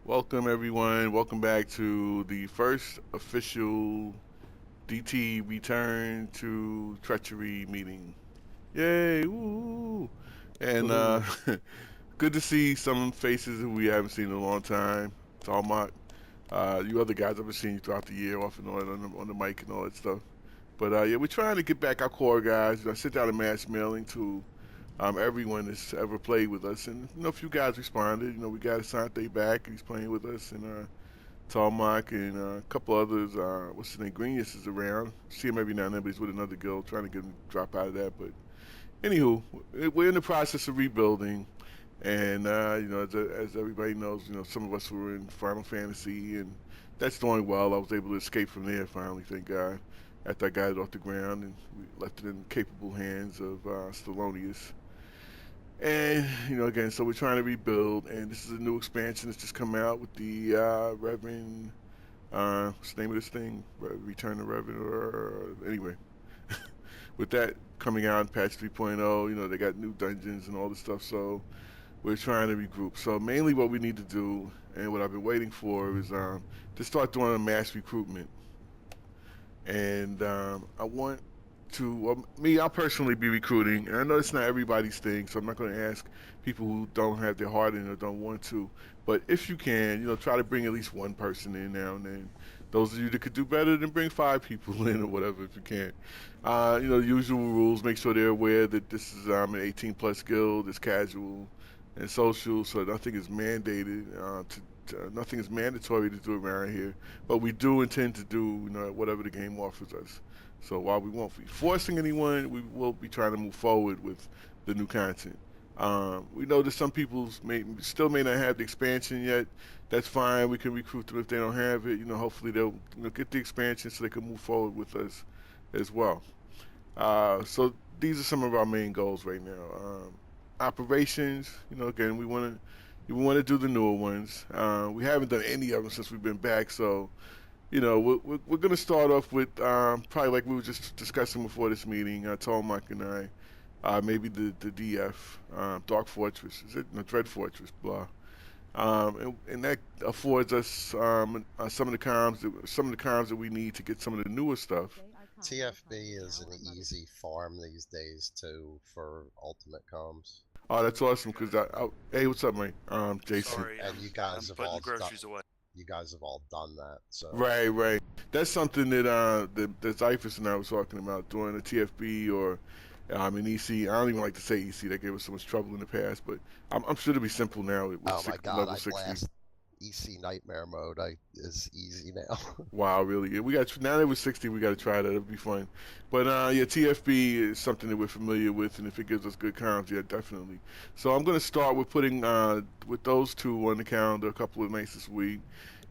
Welcome everyone. Welcome back to the first official DT return to Treachery meeting. Yay! Woo! And Woohoo. good to see some faces who we haven't seen in a long time. Talmot, you other guys I've been seeing you throughout the year, off and on the mic and all that stuff. But yeah, we're trying to get back our core guys. I sent out a mass mailing to everyone that's ever played with us, and a few guys responded. We got Asante back; he's playing with us, and Talmach and a couple others. What's his name? Greenius is around. See him every now and then, but he's with another guild, trying to get him to drop out of that. But anywho, we're in the process of rebuilding, and as everybody knows, some of us were in Final Fantasy, and that's doing well. I was able to escape from there finally, thank God. After I got it off the ground, and we left it in capable hands of Stallonius. And again, so we're trying to rebuild, and this is a new expansion that's just come out with the Reverend. What's the name of this thing? Return to Reverend, or anyway, with that coming out in patch 3.0, they got new dungeons and all this stuff. So we're trying to regroup. So mainly, what we need to do, and what I've been waiting for, is to start doing a mass recruitment. And I want to, well, me, I'll personally be recruiting, and I know it's not everybody's thing, so I'm not going to ask people who don't have their heart in or don't want to. But if you can, try to bring at least one person in now and then. Those of you that could do better, than bring 5 people in or whatever if you can. Usual rules. Make sure they're aware that this is an 18 plus guild. It's casual and social, so nothing is mandated. Nothing is mandatory to do around here, but we do intend to do whatever the game offers us. So while we won't be forcing anyone, we will be trying to move forward with the new content. We know that some people still may not have the expansion yet. That's fine. We can recruit them if they don't have it. Hopefully they'll get the expansion so they can move forward with us as well. So these are some of our main goals right now. Operations, again, we want to do the newer ones. We haven't done any of them since we've been back, so we're going to start off with probably like we were just discussing before this meeting. Tomac and I, maybe the DF, Dark Fortress, is it? No, Dread Fortress, blah. And that affords us some of the comms that we need to get some of the newer stuff. TFB is an easy farm these days too for ultimate comms. Oh, that's awesome. Hey, what's up, mate? Jason. Sorry, And I'm putting the groceries away. you guys have all done that. So Right, right. That's something that Zyphus and I was talking about doing a TFB or in EC. I don't even like to say EC. That gave us so much trouble in the past, but I'm sure it'll be simple now with oh my god, level I 60. blast EC nightmare mode. I is easy now. Wow, really? Yeah, we got now that we're 60, we got to try that. It'll be fun. But yeah, TFB is something that we're familiar with, and if it gives us good comms, yeah, definitely. So I'm gonna start with putting with those two on the calendar a couple of nights this week,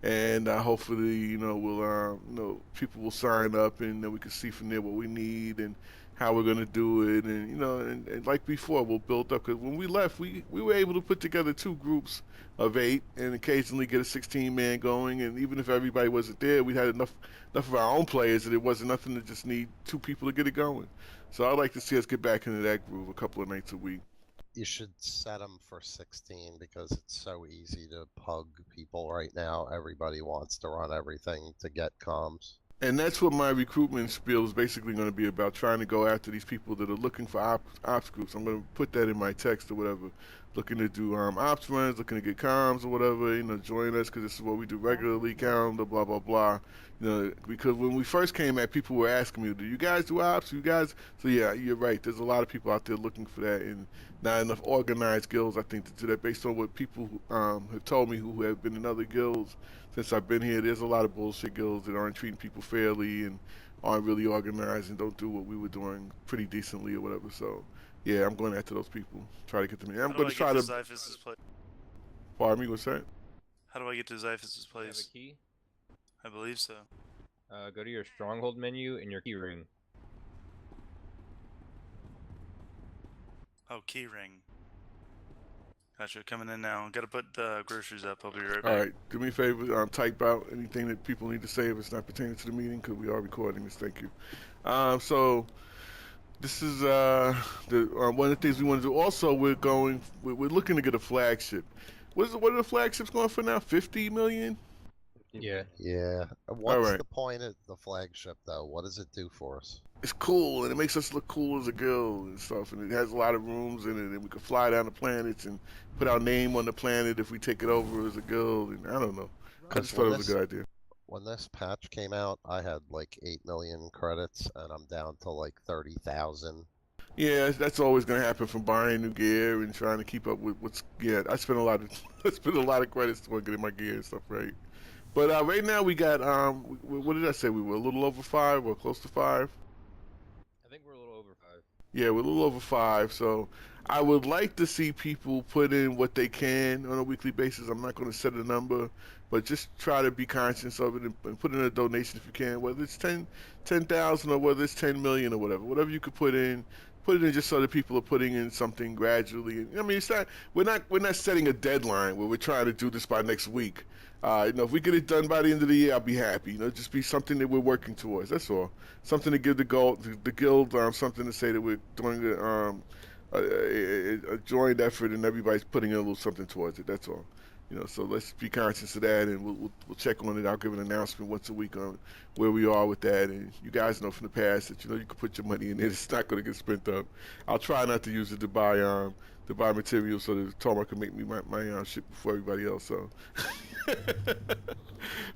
and hopefully, we'll people will sign up, and then we can see from there what we need and how we're gonna do it, and and like before, we'll build up. Because when we left, we were able to put together two groups of 8, and occasionally get a 16-man going. And even if everybody wasn't there, we had enough of our own players that it wasn't nothing to just need 2 people to get it going. So I'd like to see us get back into that groove a couple of nights a week. You should set them for 16 because it's so easy to pug people right now. Everybody wants to run everything to get comms. And that's what my recruitment spiel is basically going to be about, trying to go after these people that are looking for ops groups. I'm going to put that in my text or whatever. Looking to do ops runs, looking to get comms or whatever, join us because this is what we do regularly, calendar, blah, blah, blah. Because when we first came at, people were asking me, do you guys do ops? Do you guys? So yeah, you're right. There's a lot of people out there looking for that, and not enough organized guilds, I think, to do that based on what people have told me who have been in other guilds since I've been here. There's a lot of bullshit guilds that aren't treating people fairly and aren't really organized and don't do what we were doing pretty decently or whatever. So, yeah, I'm going after those people. Try to get them in. I'm How going do I to get try to to. Zyphus's place? Pardon me, what's that? How do I get to Zyphus's You have a place? key? I believe so. Go to your stronghold menu in your key ring. Oh, key ring. Gotcha, coming in now. Gotta put the groceries up. I'll be right All back. right, do me a favor. Type out anything that people need to say if it's not pertaining to the meeting, because we are recording this. Thank you. So this is one of the things we want to do. Also, we're looking to get a flagship. what are the flagships going for now? 50 million? Yeah. Yeah. All What's right. the point of the flagship, though? What does it do for us? It's cool and it makes us look cool as a guild and stuff. And it has a lot of rooms in it, and we can fly down the planets and put our name on the planet if we take it over as a guild. And I don't know. I Because just thought it was a good idea. when this patch came out, I had like 8 million credits, and I'm down to like 30,000. Yeah, that's always gonna happen from buying new gear and trying to keep up with what's. Yeah, I spent a lot of I spent a lot of credits on getting my gear and stuff right. But right now we got what did I say? We were a little over 5 or close to 5. I think we're a little over 5. Yeah, we're a little over 5. So I would like to see people put in what they can on a weekly basis. I'm not going to set a number, but just try to be conscious of it and put in a donation if you can, whether it's 10,000 or whether it's 10 million or whatever you could put in. Put it in just so that people are putting in something gradually. I mean, it's not we're not setting a deadline where we're trying to do this by next week. If we get it done by the end of the year, I'll be happy. Just be something that we're working towards. That's all. Something to give the guild something to say that we're doing a joint effort and everybody's putting in a little something towards it. That's all. So let's be conscious of that, and we'll check on it. I'll give an announcement once a week on where we are with that. And you guys know from the past that you can put your money in it. It's not going to get spent up. I'll try not to use it to buy materials so that Tomer can make me my shit before everybody else. So.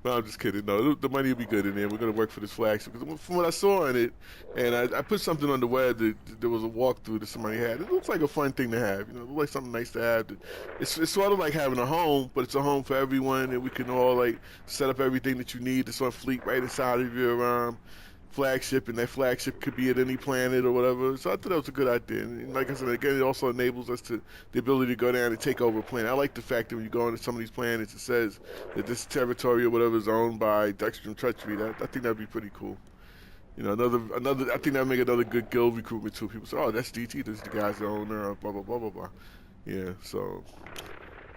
No, I'm just kidding. No, the money will be good in there. We're gonna work for this flagship because from what I saw in it, and I put something on the web that there was a walkthrough that somebody had. It looks like a fun thing to have. It looks like something nice to have. It's sort of like having a home, but it's a home for everyone, and we can all like set up everything that you need that's on fleet right inside of your flagship, and that flagship could be at any planet or whatever. So I thought that was a good idea. And like I said, again, it also enables us to the ability to go down and take over a planet. I like the fact that when you go into some of these planets, it says that this territory or whatever is owned by Dexteram Treachery. I think that'd be pretty cool. Another. I think that'd make another good guild recruitment too. People say, "Oh, that's DT. This is the guy's the owner." Blah blah blah blah blah. Yeah. So.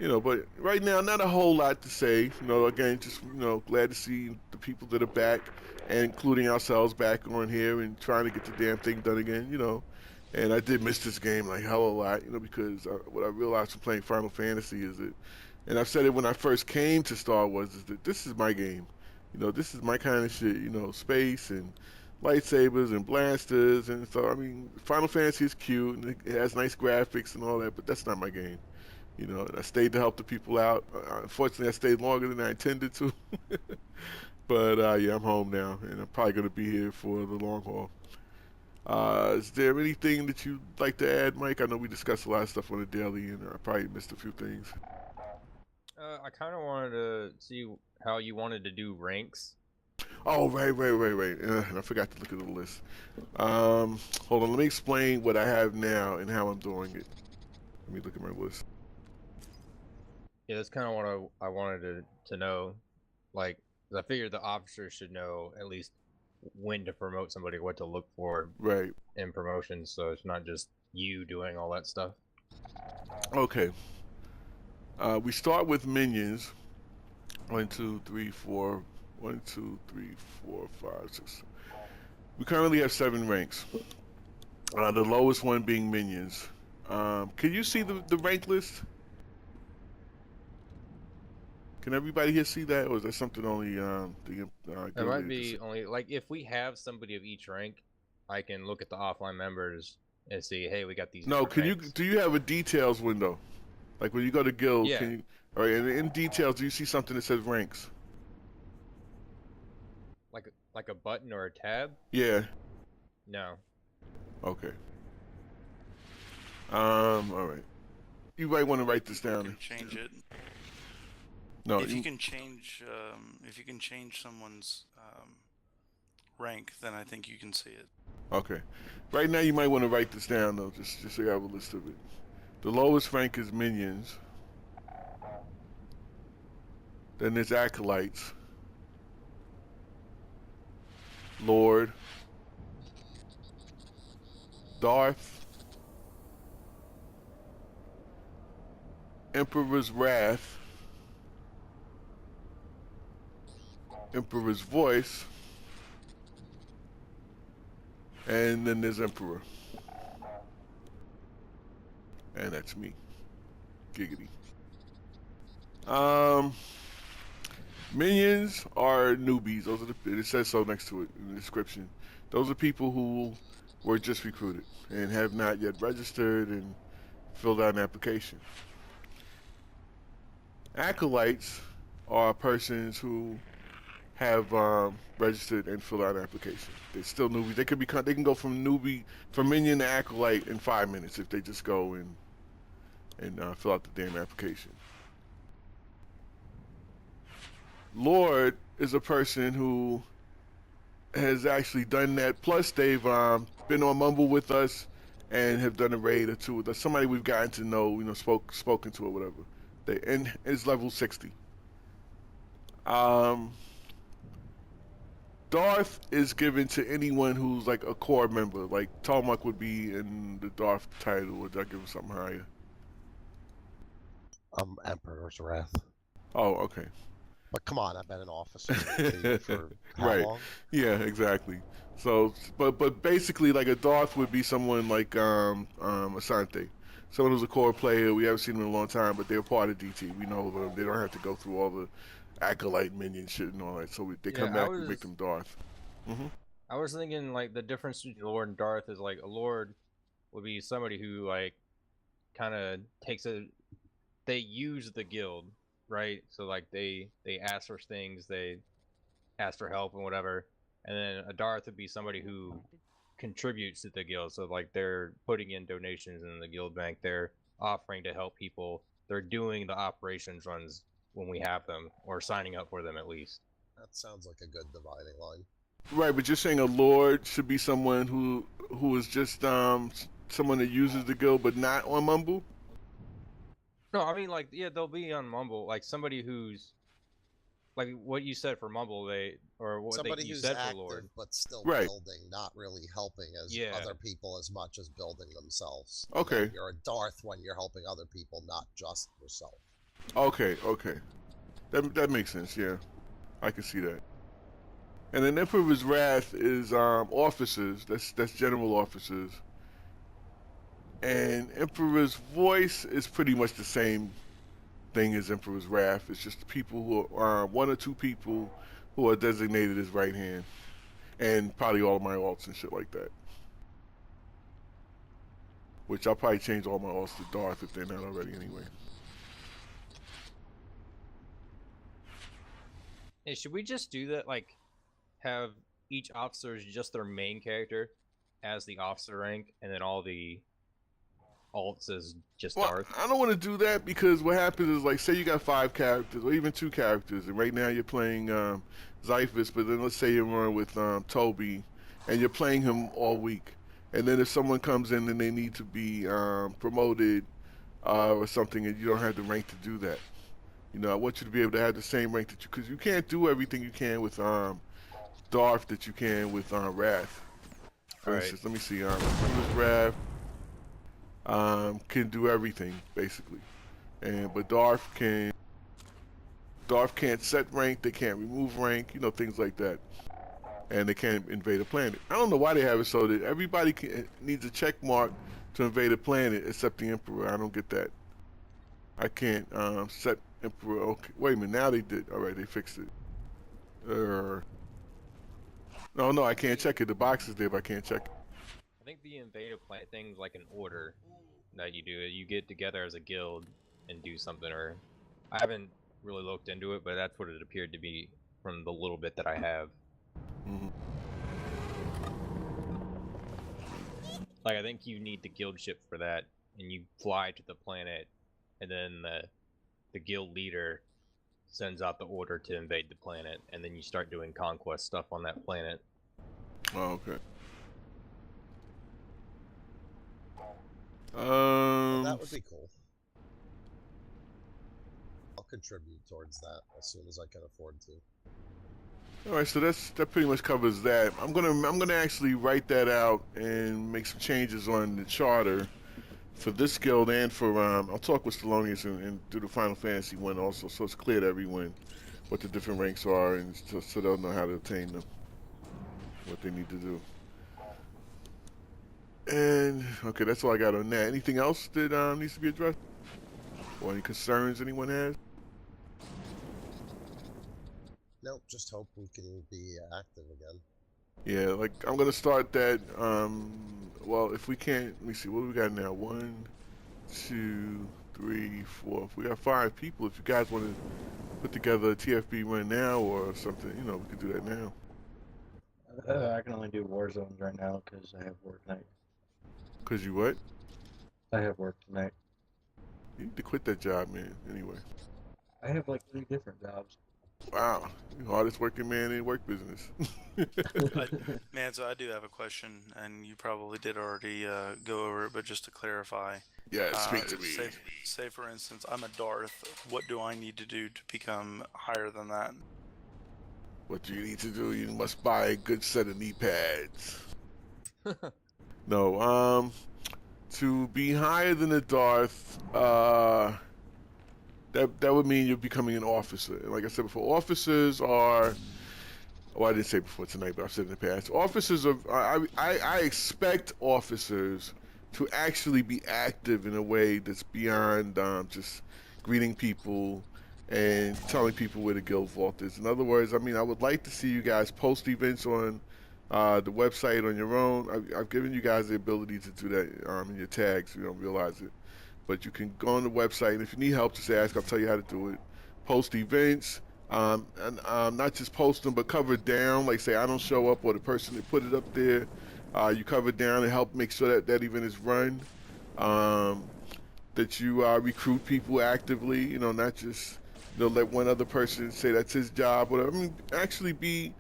But right now, not a whole lot to say. Again, just glad to see the people that are back, and including ourselves back on here and trying to get the damn thing done again. And I did miss this game like hell a lot. Because what I realized from playing Final Fantasy is that, and I've said it when I first came to Star Wars, is that this is my game. This is my kind of shit. Space and lightsabers and blasters, and so I mean, Final Fantasy is cute and it has nice graphics and all that, but that's not my game. And I stayed to help the people out. Unfortunately, I stayed longer than I intended to. But yeah, I'm home now, and I'm probably going to be here for the long haul. Is there anything that you'd like to add, Mike? I know we discussed a lot of stuff on the daily, and I probably missed a few things. I kind of wanted to see how you wanted to do ranks. Oh, right. And I forgot to look at the list. Hold on, let me explain what I have now and how I'm doing it. Let me look at my list. Yeah, that's kind of what I wanted to know. Like, 'cause I figured the officers should know at least when to promote somebody, what to look for Right. in promotions, so it's not just you doing all that stuff. Okay. We start with minions. 1, 2, 3, 4. 1, 2, 3, 4, 5, 6. We currently have 7 ranks. The lowest one being minions. Can you see the rank list? Can everybody here see that, or is that something only It might be only like if we have somebody of each rank, I can look at the offline members and see, hey, we got these. No, ranks. do you have a details window? Like when you go to guild, Yeah. can you? All right, and in details, do you see something that says ranks? Like a button or a tab? Yeah. No. Okay. All right. You might want to write this You down. can change it. No. If you can change someone's rank, then I think you can see it. Okay. Right now, you might want to write this down though, just so you have a list of it. The lowest rank is minions. Then there's acolytes. Lord. Darth. Emperor's Wrath. Emperor's Voice. And then there's Emperor. And that's me. Giggity. Um, Minions are newbies. Those are it says so next to it in the description. Those are people who were just recruited and have not yet registered and filled out an application. Acolytes are persons who have registered and filled out an application. They're still newbies. They can go from newbie from minion to acolyte in 5 minutes if they just go and fill out the damn application. Lord is a person who has actually done that. Plus, they've been on Mumble with us and have done a raid or two with us. Somebody we've gotten to know, spoken to or whatever. And is level 60. Darth is given to anyone who's like a core member. Like Talmuk would be in the Darth title, or did I give him something higher? Emperor's Wrath. Oh, okay. But come on, I've been an officer for how Right. long? Yeah, exactly. So, but basically, like a Darth would be someone like Asante, someone who's a core player. We haven't seen them in a long time, but they're part of DT. We know them. They don't have to go through all the acolyte minion shit and all that. So they come back and make them Darth. I was thinking like the difference between Lord and Darth is like a Lord would be somebody who like kind of they use the guild, right? So like they ask for things, they ask for help and whatever. And then a Darth would be somebody who contributes to the guild. So like they're putting in donations in the guild bank, they're offering to help people, they're doing the operations runs when we have them, or signing up for them at least. That sounds like a good dividing line. Right, but you're saying a Lord should be someone who is just someone that uses the guild but not on Mumble? No, I mean like yeah, they'll be on Mumble, like somebody who's like what you said for Mumble, Somebody you who's said active for Lord. but still Right. building, not really helping other people as much as building themselves. Okay. You know, you're a Darth when you're helping other people, not just yourself. Okay. That makes sense. Yeah, I can see that. And then Emperor's Wrath is officers. That's general officers. And Emperor's Voice is pretty much the same thing as Emperor's Wrath. It's just people who are one or two people who are designated as right hand, and probably all of my alts and shit like that. Which I'll probably change all my alts to Darth if they're not already anyway. Hey, should we just do that? Like, have each officer is just their main character as the officer rank, and then all the alts is just Darth? I don't want to do that because what happens is, like, say you got 5 characters or even 2 characters, and right now you're playing Zyphus, but then let's say you run with Toby, and you're playing him all week, and then if someone comes in and they need to be promoted or something, and you don't have the rank to do that. You know, I want you to be able to have the same rank that because you can't do everything you can with Darth that you can with Wrath. For instance, let me see, Wrath can do everything basically, but Darth can't set rank, they can't remove rank, you know, things like that, and they can't invade a planet. I don't know why they have it so that everybody needs a check mark to invade a planet except the Emperor. I don't get that. I can't set Emperor. Okay, wait a minute. Now they did. All right, they fixed it. No, I can't check it. The box is there, but I can't check it. I think the invaded planet thing's like an order that you do. You get together as a guild and do something, or I haven't really looked into it, but that's what it appeared to be from the little bit that I have. Like, I think you need the guild ship for that, and you fly to the planet, and then the guild leader sends out the order to invade the planet, and then you start doing conquest stuff on that planet. Oh, okay. Well, that would be cool. I'll contribute towards that as soon as I can afford to. All right, so that pretty much covers that. I'm gonna actually write that out and make some changes on the charter for this guild and for I'll talk with Stalonius and do the Final Fantasy one also, so it's clear to everyone what the different ranks are, and so they'll know how to obtain them, what they need to do. And okay, that's all I got on that. Anything else that needs to be addressed, or any concerns anyone has? Nope, just hope we can be active again. Yeah, like I'm gonna start that. Well, if we can't, let me see. What do we got now? 1, 2, 3, 4. If we got 5 people, if you guys want to put together a TFB run now or something, you know, we could do that now. I can only do war zones right now because I have work tonight. Cause you what? I have work tonight. You need to quit that job, man. Anyway. I have like 3 different jobs. Wow, you hardest working man in work business. Mansa, I do have a question, and you probably did already go over it, but just to clarify, Yeah, speak to me. say for instance, I'm a Darth. What do I need to do to become higher than that? What do you need to do? You must buy a good set of knee pads. No, to be higher than a Darth, that would mean you're becoming an officer. And like I said before, officers are. Well, I didn't say before tonight, but I've said in the past. Officers are. I expect officers to actually be active in a way that's beyond just greeting people and telling people where the guild vault is. In other words, I mean, I would like to see you guys post events on the website on your own. I've given you guys the ability to do that in your tags. You don't realize it, but you can go on the website, and if you need help, just ask. I'll tell you how to do it. Post events, and not just post them, but cover it down. Like say I don't show up, or the person that put it up there, you cover it down and help make sure that that event is run. Um, that you recruit people actively. You know, not just let one other person say that's his job. Whatever. I mean, actually be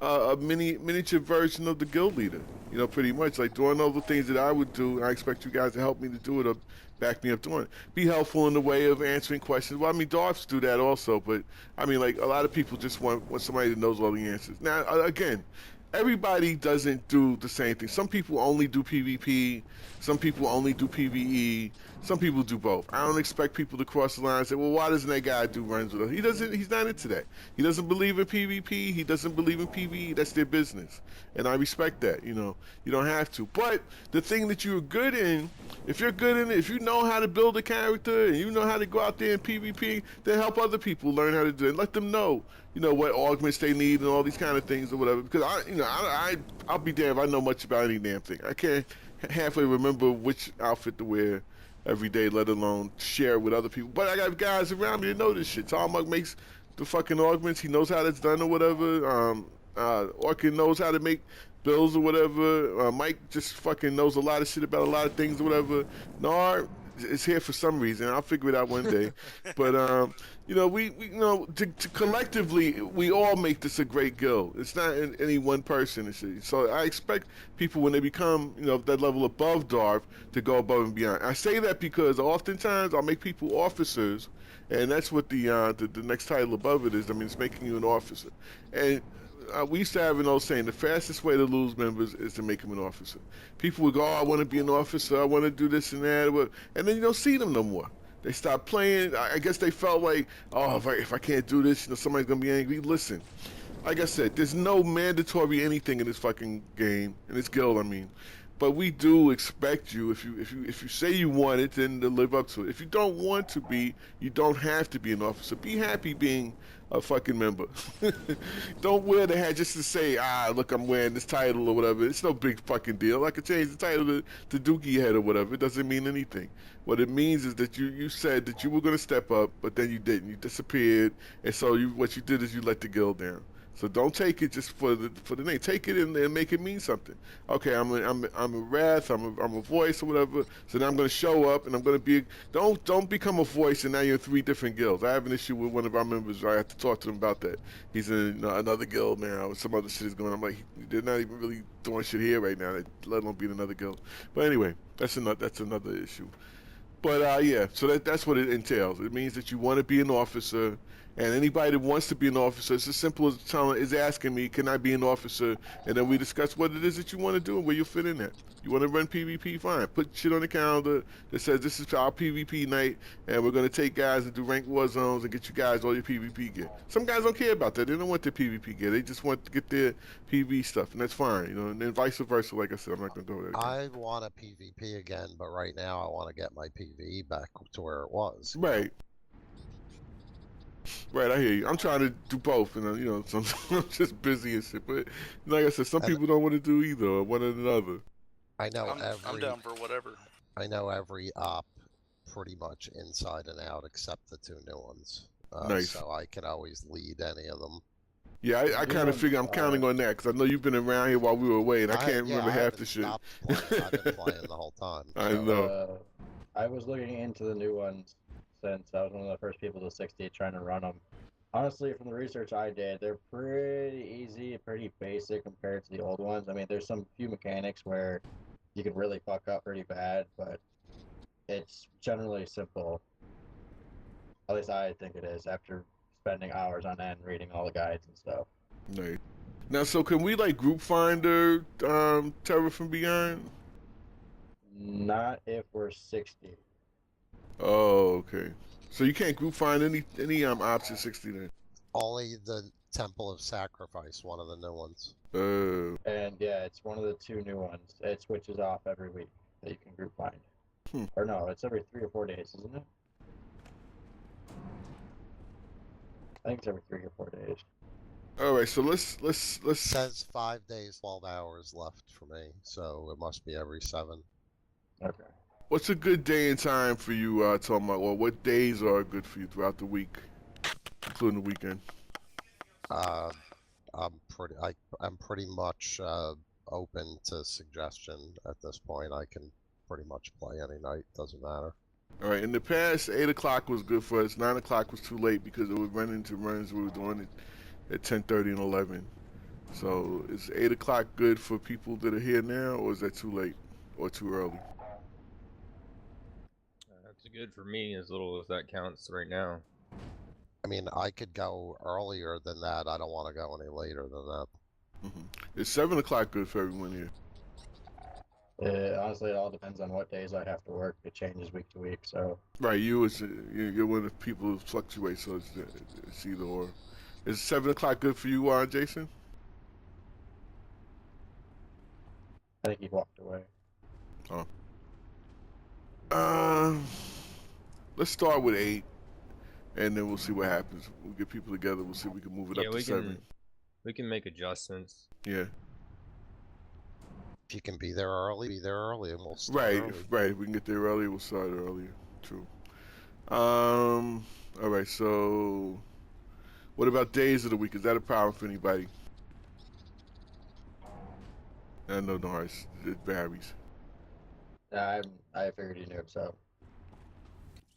a miniature version of the guild leader. You know, pretty much like doing all the things that I would do. And I expect you guys to help me to do it or back me up doing it. Be helpful in the way of answering questions. Well, I mean, Darths do that also, but I mean, like a lot of people just want somebody that knows all the answers. Now, again, everybody doesn't do the same thing. Some people only do PvP. Some people only do PvE. Some people do both. I don't expect people to cross the line and say, well, why doesn't that guy do runs with us? He doesn't, he's not into that. He doesn't believe in PvP. He doesn't believe in PvE. That's their business. And I respect that, you know. You don't have to. But the thing that you're good in, if you're good in it, if you know how to build a character and you know how to go out there and PvP, then help other people learn how to do it. Let them know, you know, what augments they need and all these kind of things or whatever. Because I'll be damned if I know much about any damn thing. I can't halfway remember which outfit to wear every day, let alone share it with other people. But I got guys around me that know this shit. Tarmuk makes the fucking augments. He knows how that's done or whatever. Orkin knows how to make bills or whatever. Mike just fucking knows a lot of shit about a lot of things or whatever. Nar is here for some reason. I'll figure it out one day. But you know, we you know, to collectively, we all make this a great guild. It's not any one person. So I expect people when they become, you know, that level above Darth to go above and beyond. I say that because oftentimes I'll make people officers, and that's what the next title above it is. I mean, it's making you an officer, and we used to have an old saying, the fastest way to lose members is to make them an officer. People would go, oh, I want to be an officer, I want to do this and that, and then you don't see them no more. They stop playing. I guess they felt like, oh, if I can't do this, you know, somebody's going to be angry. Listen, like I said, there's no mandatory anything in this fucking game, in this guild, I mean. But we do expect you, if you say you want it, then to live up to it. If you don't want to be, you don't have to be an officer. Be happy being a fucking member. Don't wear the hat just to say, look, I'm wearing this title or whatever. It's no big fucking deal. I could change the title to Dookie Head or whatever. It doesn't mean anything. What it means is that you said that you were going to step up, but then you didn't. You disappeared, and so what you did is you let the guild down. So don't take it just for the name. Take it and make it mean something. Okay, I'm a wrath. I'm a voice or whatever. So now I'm going to show up and I'm going to be. Don't become a voice and now you're in 3 different guilds. I have an issue with one of our members. I have to talk to him about that. He's in another guild now. Some other shit is going on. I'm like, they're not even really doing shit here right now. Let alone be in another guild. But anyway, that's another issue. But yeah, so that's what it entails. It means that you want to be an officer, and anybody that wants to be an officer, it's as simple as asking me, can I be an officer? And then we discuss what it is that you want to do and where you fit in at. You want to run PvP, fine. Put shit on the calendar that says this is our PvP night, and we're going to take guys and do ranked war zones and get you guys all your PvP gear. Some guys don't care about that. They don't want their PvP gear. They just want to get their PvP stuff, and that's fine. You know, and then vice versa. Like I said, I'm not going to go there. I want a PvP again, but right now I want to get my PvE back to where it was. Right. Right, I hear you. I'm trying to do both, and you know, sometimes I'm just busy and shit. But like I said, some And people don't want to do either, or one or the other. I know I'm down for whatever. every op pretty much inside and out except the 2 new ones. Nice. So I can always lead any of them. Yeah, I New kind of ones figure I'm counting on that because I know you've been around here while we were away, and I can't remember I half haven't the shit. stopped playing. I've been playing the whole time. I So. know. I was looking into the new ones since I was one of the first people to 60 trying to run them. Honestly, from the research I did, they're pretty easy, pretty basic compared to the old ones. I mean, there's some few mechanics where you can really fuck up pretty bad, but it's generally simple. At least I think it is after spending hours on end reading all the guides and stuff. Nice. Now, so can we like group finder Terror from Beyond? Not if we're 60. Oh, okay. So you can't group find any option 60 then. Only the Temple of Sacrifice, one of the new ones. And yeah, it's one of the 2 new ones. It switches off every week that you can group find. Or no, it's every 3 or 4 days, isn't it? I think it's every 3 or 4 days. All right, so let's. It says 5 days, 12 hours left for me, so it must be every 7. Okay. What's a good day and time for you, talking about, or what days are good for you throughout the week, including the weekend? I'm pretty much open to suggestion at this point. I can pretty much play any night. Doesn't matter. All right. In the past, 8 o'clock was good for us. 9 o'clock was too late because it would run into runs we were doing it at 10:30 and 11. So is 8 o'clock good for people that are here now, or is that too late or too early? That's good for me as little as that counts right now. I mean, I could go earlier than that. I don't want to go any later than that. Is 7 o'clock good for everyone here? Honestly, it all depends on what days I have to work. It changes week to week, so. Right, you're one of the people who fluctuate, so it's either or. Is 7 o'clock good for you, Jason? I think he walked away. Let's start with 8, and then we'll see what happens. We'll get people together. We'll see if we can move it up to 7. We can make adjustments. Yeah. If you can be there early, and we'll start early. Right. If we can get there early, we'll start earlier. True. All right. So, what about days of the week? Is that a problem for anybody? No, it varies. I figured you knew, so.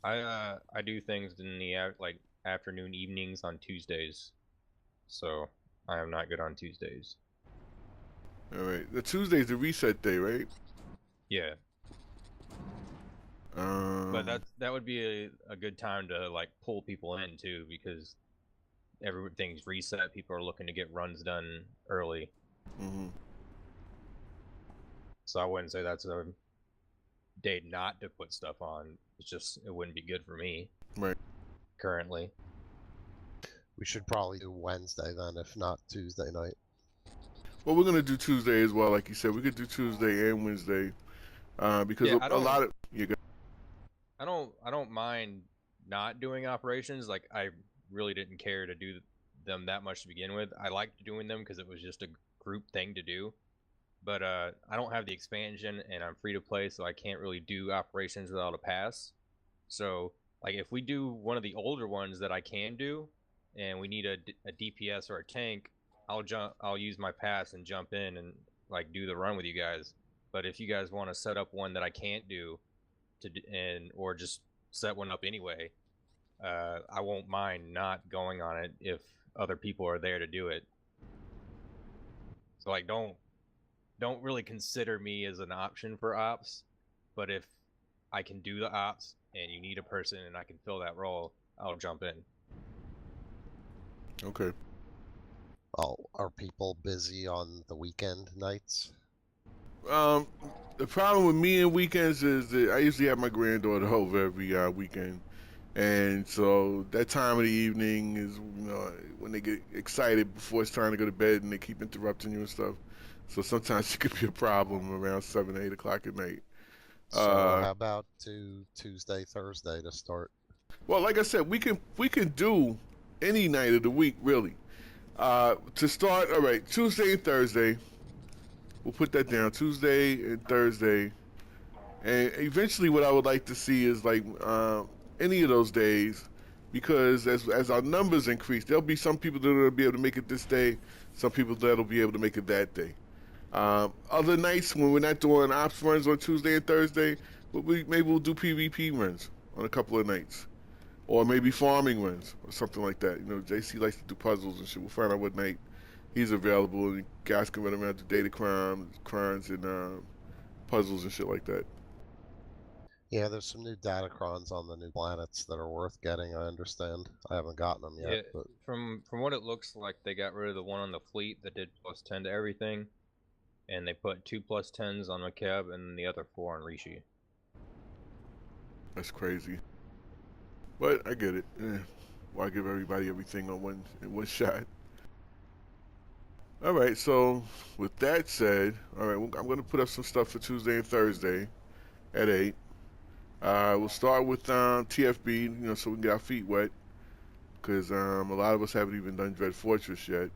I do things in the afternoon, evenings on Tuesdays, so I am not good on Tuesdays. All right. The Tuesday's the reset day, right? Yeah. But that would be a good time to like pull people in too, because everything's reset. People are looking to get runs done early. So I wouldn't say that's a day not to put stuff on. It's just it wouldn't be good for me. Right. Currently. We should probably do Wednesday then, if not Tuesday night. Well, we're gonna do Tuesday as well, like you said. We could do Tuesday and Wednesday, because a lot of I don't mind not doing operations. Like I really didn't care to do them that much to begin with. I liked doing them because it was just a group thing to do. But I don't have the expansion, and I'm free to play, so I can't really do operations without a pass. So, like, if we do one of the older ones that I can do, and we need a DPS or a tank, I'll use my pass and jump in and like do the run with you guys. But if you guys want to set up one that I can't do, or just set one up anyway, I won't mind not going on it if other people are there to do it. So like, don't really consider me as an option for ops, but if I can do the ops and you need a person and I can fill that role, I'll jump in. Okay. Oh, are people busy on the weekend nights? The problem with me and weekends is that I usually have my granddaughter over every weekend, and so that time of the evening is when they get excited before it's time to go to bed, and they keep interrupting you and stuff. So sometimes it could be a problem around 7, 8 o'clock at night. So how about Tuesday, Thursday to start? Well, like I said, we can do any night of the week, really. To start, all right, Tuesday and Thursday. We'll put that down. Tuesday and Thursday. And eventually what I would like to see is like any of those days, because as our numbers increase, there'll be some people that will be able to make it this day, some people that'll be able to make it that day. Other nights when we're not doing ops runs on Tuesday and Thursday, but maybe we'll do PvP runs on a couple of nights. Or maybe farming runs or something like that. You know, JC likes to do puzzles and shit. We'll find out what night he's available, and you guys can run around to data crimes and puzzles and shit like that. Yeah, there's some new datacrons on the new planets that are worth getting, I understand. I haven't gotten them yet, Yeah, but from what it looks like, they got rid of the one on the fleet that did +10 to everything, and they put 2 +10s on Macab and the other 4 on Rishi. That's crazy. But I get it. Why give everybody everything on in one shot? All right, so with that said, all right, I'm going to put up some stuff for Tuesday and Thursday at 8. We'll start with TFB, you know, so we can get our feet wet, because a lot of us haven't even done Dread Fortress yet.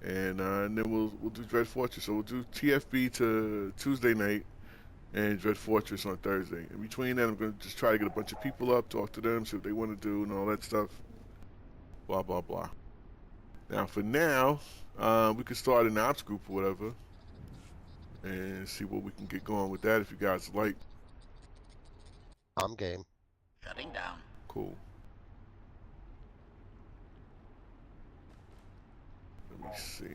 And then we'll do Dread Fortress. So we'll do TFB to Tuesday night, and Dread Fortress on Thursday. In between that, I'm going to just try to get a bunch of people up, talk to them, see what they want to do, and all that stuff. Blah, blah, blah. Now, for now, we can start an ops group or whatever, and see what we can get going with that if you guys like. I'm game. Shutting down. Cool. Let me see.